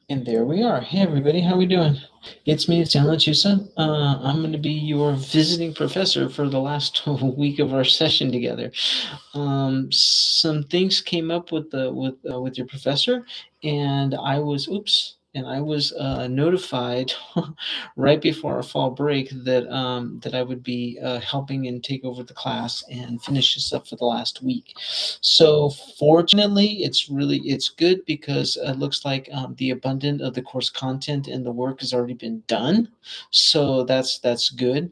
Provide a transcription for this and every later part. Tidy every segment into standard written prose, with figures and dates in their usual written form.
And there we are. Hey everybody, how we doing? It's me, it's Lechusza. I'm going to be your visiting professor for the last week of our session together. Some things came up with your professor, and I was notified right before our fall break that I would be helping and take over the class and finish this up for the last week. So fortunately, it's good because it looks like the abundant of the course content and the work has already been done. So that's good.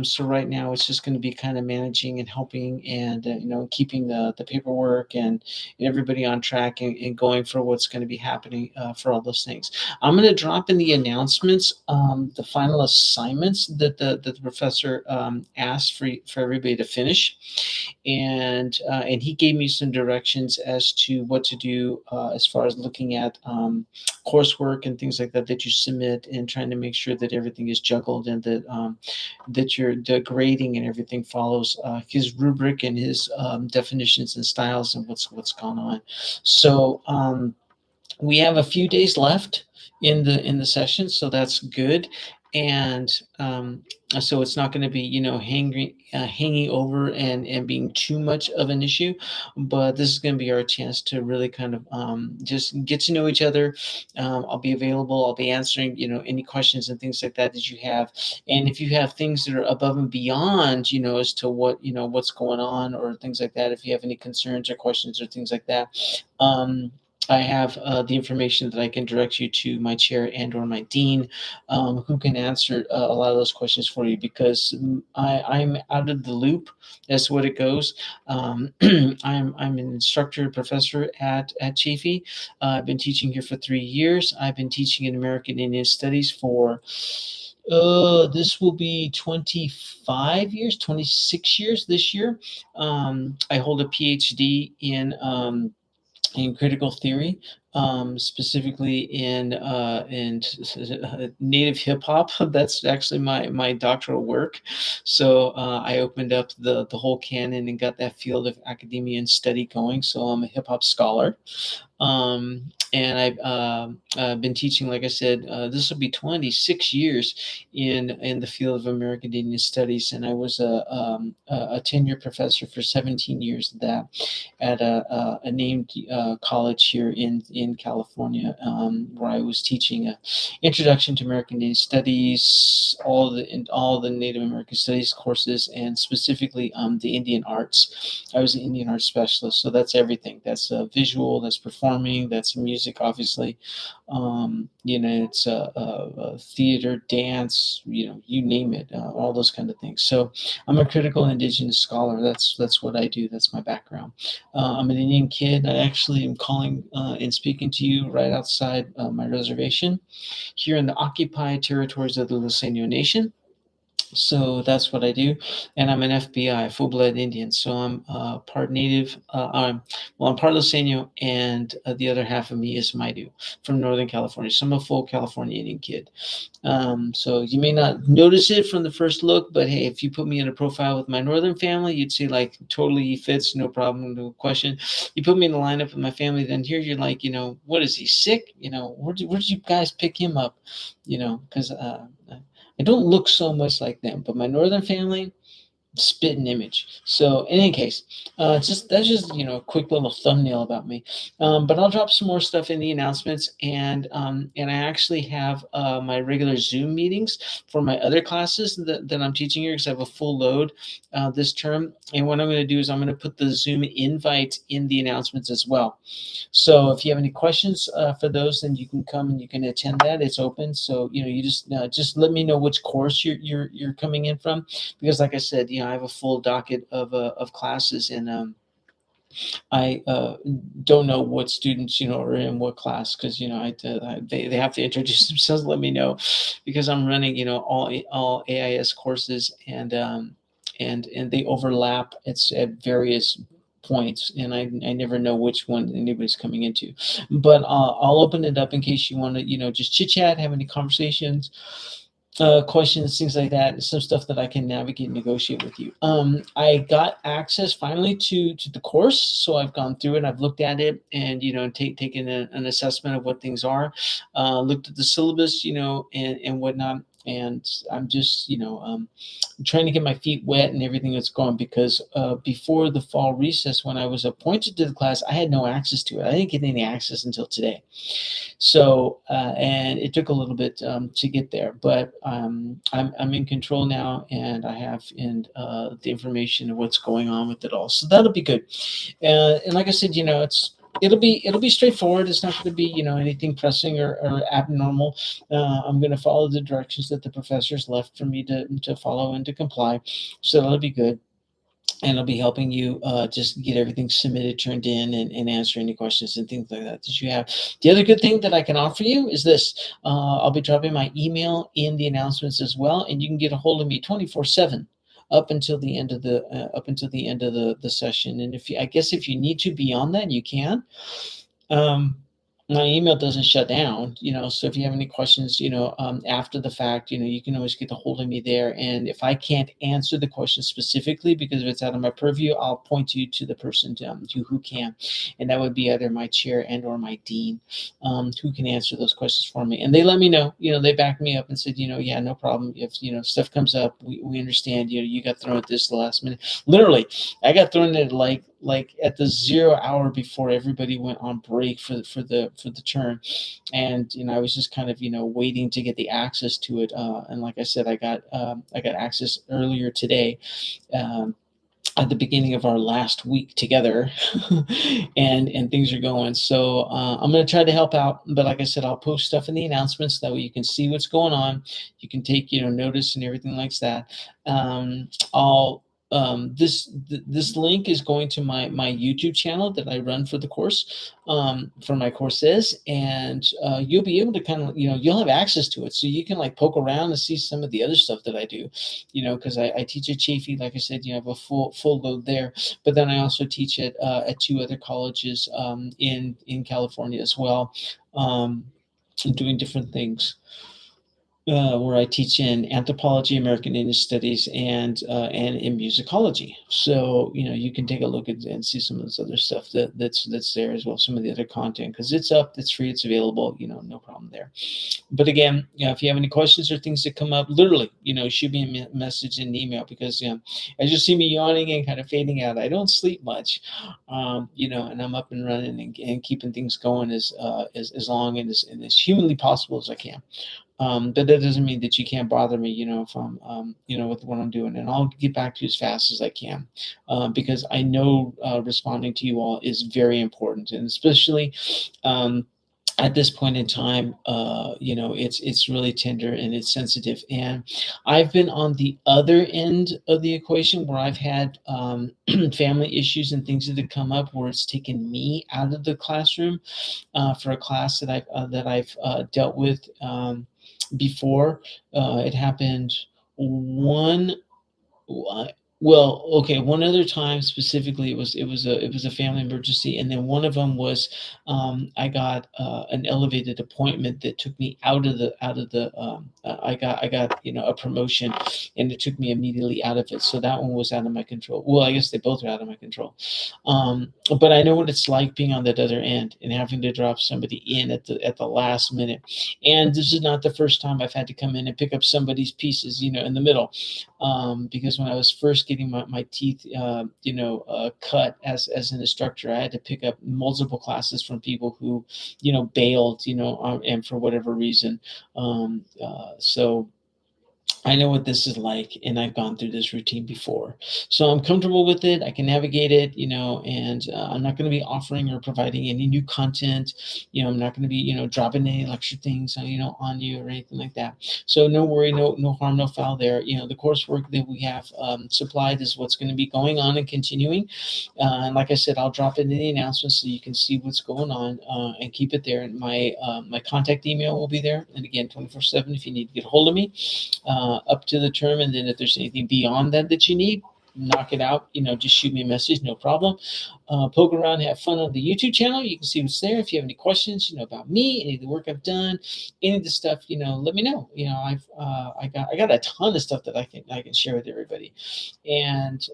So right now it's just going to be kind of managing and helping and keeping the paperwork and everybody on track and going for what's going to be happening for all those things. I'm going to drop in the announcements the final assignments that the professor asked for everybody to finish, and he gave me some directions as to what to do as far as looking at coursework and things like that that you submit, and trying to make sure that everything is juggled and that the grading and everything follows his rubric and his definitions and styles and what's going on. So we have a few days left in the session, so that's good. And so it's not going to be hanging over and being too much of an issue, but this is going to be our chance to really kind of just get to know each other. I'll be available, I'll be answering any questions and things like that you have. And if you have things that are above and beyond as to what's going on or things like that, if you have any concerns or questions or things like that, I have the information that I can direct you to my chair and or my dean, who can answer a lot of those questions for you, because I'm out of the loop as to what it goes. I'm an instructor professor at Chafee. I've been teaching here for 3 years. I've been teaching in American Indian Studies for this will be 25 years, 26 years this year. I hold a PhD in critical theory, specifically in native hip hop. That's actually my doctoral work. So I opened up the whole canon and got that field of academia and study going. So I'm a hip hop scholar. And I've been teaching, like I said, this will be 26 years in the field of American Indian Studies, and I was a tenure professor for 17 years of that at a named college here in California, where I was teaching a introduction to American Indian Studies, all the Native American Studies courses, and specifically the Indian arts. I was an Indian arts specialist, so that's everything. That's visual, that's performing, that's music, obviously. It's theater, dance, you name it, all those kind of things. So I'm a critical indigenous scholar. That's what I do. That's my background. I'm an Indian kid. I actually am calling and speaking to you right outside my reservation here in the occupied territories of the Luiseño Nation. So that's what I do, and I'm an FBI, full-blood Indian. So I'm part native. I'm part Luiseño, and the other half of me is Maidu from Northern California. So I'm a full California Indian kid. So you may not notice it from the first look, but hey, if you put me in a profile with my northern family, you'd see like totally he fits, no problem, no question. You put me in the lineup with my family, then here you're like, what is he, sick? Where did you guys pick him up? Because I don't look so much like them, but my northern family, spitting image. So in any case, that's just a quick little thumbnail about me. But I'll drop some more stuff in the announcements, and I actually have my regular Zoom meetings for my other classes that I'm teaching here, because I have a full load this term. And what I'm going to do is I'm going to put the Zoom invite in the announcements as well. So if you have any questions for those, then you can come and you can attend that. It's open. So you just let me know which course you're coming in from, because like I said, I have a full docket of classes, and I don't know what students are in what class, because they have to introduce themselves, let me know, because I'm running all AIS courses, and they overlap. It's at various points, and I never know which one anybody's coming into. But I'll open it up in case you want to just chit chat, have any conversations, questions, things like that, some stuff that I can navigate and negotiate with you. I got access finally to the course, so I've gone through it, I've looked at it, and taken an assessment of what things are, looked at the syllabus, and whatnot. And I'm just, trying to get my feet wet and everything that's going, because before the fall recess, when I was appointed to the class, I had no access to it. I didn't get any access until today. So, and it took a little bit to get there, but I'm in control now, and I have the information of what's going on with it all. So that'll be good. And like I said, it'll be straightforward. It's not going to be anything pressing or abnormal. I'm going to follow the directions that the professors left for me to follow and to comply. So that'll be good, and I'll be helping you just get everything submitted, turned in, and answer any questions and things like that you have. The other good thing that I can offer you is this: I'll be dropping my email in the announcements as well, and you can get a hold of me 24/7 up until the end of the session. And I guess if you need to beyond that, you can. Um, my email doesn't shut down, so if you have any questions, after the fact, you can always get a hold of me there. And if I can't answer the question specifically, because if it's out of my purview, I'll point you to the person who can. And that would be either my chair and or my dean, who can answer those questions for me. And they let me know, they backed me up and said, yeah, no problem. If, stuff comes up, we understand, you got thrown at this the last minute. Literally, I got thrown at like at the 0 hour before everybody went on break for the term. And I was just kind of waiting to get the access to it. And like I said, I got access earlier today, um, at the beginning of our last week together. And things are going. So I'm going to try to help out, but like I said, I'll post stuff in the announcements, that way you can see what's going on. You can take notice and everything like that. I'll this link is going to my YouTube channel that I run for the course, for my courses, and you'll be able to kind of you'll have access to it, so you can like poke around and see some of the other stuff that I do, because I teach at Chafee, like I said, I have a full load there, but then I also teach at two other colleges in California as well, doing different things, where I teach in anthropology, American Indian Studies, and in musicology. So you can take a look at and see some of this other stuff that's there as well. Some of the other content, because it's up, it's free, it's available. No problem there. But again, if you have any questions or things that come up, literally, shoot me a message in an email, because as you see me yawning and kind of fading out, I don't sleep much, and I'm up and running and keeping things going as long and as humanly possible as I can. But that doesn't mean that you can't bother me, if I'm, with what I'm doing, and I'll get back to you as fast as I can, because I know responding to you all is very important, and especially at this point in time, it's really tender and it's sensitive. And I've been on the other end of the equation, where I've had family issues and things that have come up, where it's taken me out of the classroom for a class that I've dealt with. Before. It happened one well, okay, one other time specifically, it was a family emergency, and then one of them was, I got an elevated appointment that took me out of the I got a promotion, and it took me immediately out of it. So that one was out of my control. Well, I guess they both are out of my control. But I know what it's like being on that other end and having to drop somebody in at the last minute. And this is not the first time I've had to come in and pick up somebody's pieces, in the middle, because when I was first getting my teeth, cut as an instructor, I had to pick up multiple classes from people who, bailed, and for whatever reason. So I know what this is like, and I've gone through this routine before. So I'm comfortable with it. I can navigate it, and I'm not going to be offering or providing any new content. I'm not going to be, dropping any lecture things, on you or anything like that. So no worry, no harm, no foul there. The coursework that we have supplied is what's going to be going on and continuing. And like I said, I'll drop it in the announcements so you can see what's going on, and keep it there. And my contact email will be there. And again, 24/7 if you need to get a hold of me. Up to the term, and then if there's anything beyond that you need, knock it out, just shoot me a message, no problem. Poke around, have fun on the YouTube channel. You can see what's there. If you have any questions, about me, any of the work I've done, any of the stuff, let me know. I got a ton of stuff that I can share with everybody, and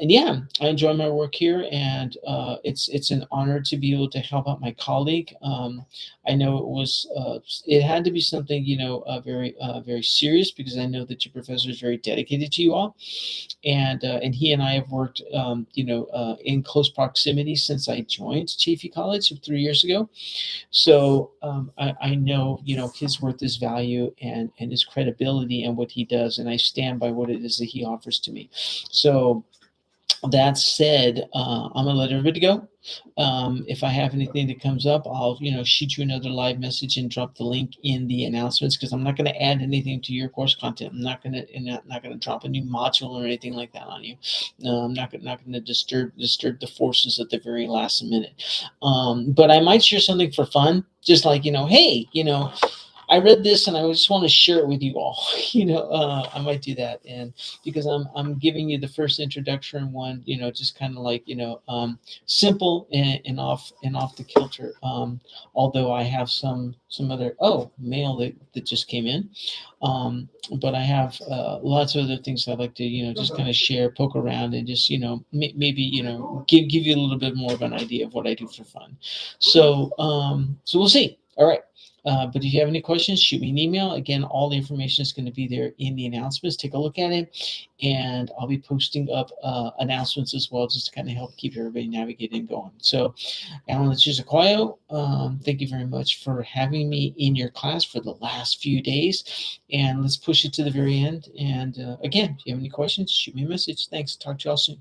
yeah, I enjoy my work here, and it's an honor to be able to help out my colleague. I know it had to be something very serious, because I know that your professor is very dedicated to you all, and he and I have worked in close proximity since I joined Chaffey College 3 years ago. So I know his worth, his value, and his credibility and what he does, and I stand by what it is that he offers to me. So that said, I'm gonna let everybody go. If I have anything that comes up, I'll shoot you another live message and drop the link in the announcements, because I'm not going to add anything to your course content. I'm not gonna drop a new module or anything like that on you. No, I'm not gonna disturb the forces at the very last minute. But I might share something for fun, just like hey, I read this and I just want to share it with you all. I might do that, and because I'm giving you the first introduction one, just kind of like simple and off the kilter. Although I have some other mail that just came in, but I have lots of other things I'd like to just kind of share, poke around, and just maybe give you a little bit more of an idea of what I do for fun. So we'll see. All right. But if you have any questions, shoot me an email. Again, all the information is going to be there in the announcements. Take a look at it, and I'll be posting up announcements as well, just to kind of help keep everybody navigating and going. So, Alan Lechusza Aquallo, thank you very much for having me in your class for the last few days, and let's push it to the very end. And again, if you have any questions, shoot me a message. Thanks. Talk to y'all soon.